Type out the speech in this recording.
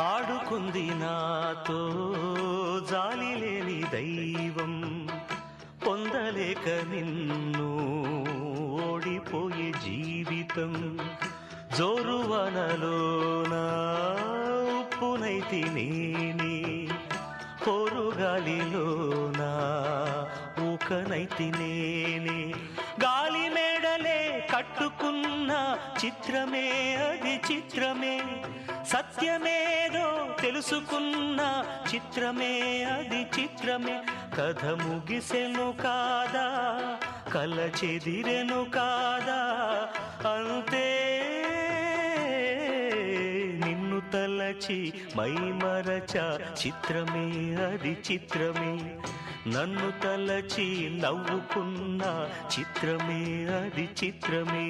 ఆడుకుంది నాతో జాలి లేని దైవం, పొందలేక నిన్ను ఓడిపోయే జీవితం. జోరువనలోన ఉప్పునైతి నేనే, పోరుగాలిలోన ఊకనైతి నేనే. గాలి మేడలే కట్టుకున్న చిత్రమే అది చిత్రమే, సత్యమేదో తెలుసుకున్న చిత్రమే అది చిత్రమే. కథ ముగిసెను కాదా, కల చెదిరెను కాదా, అంతే నిన్ను తలచి మైమరచ చిత్రమే అది చిత్రమే. నన్ను తలచి నవ్వుకున్న చిత్రమే అది చిత్రమే.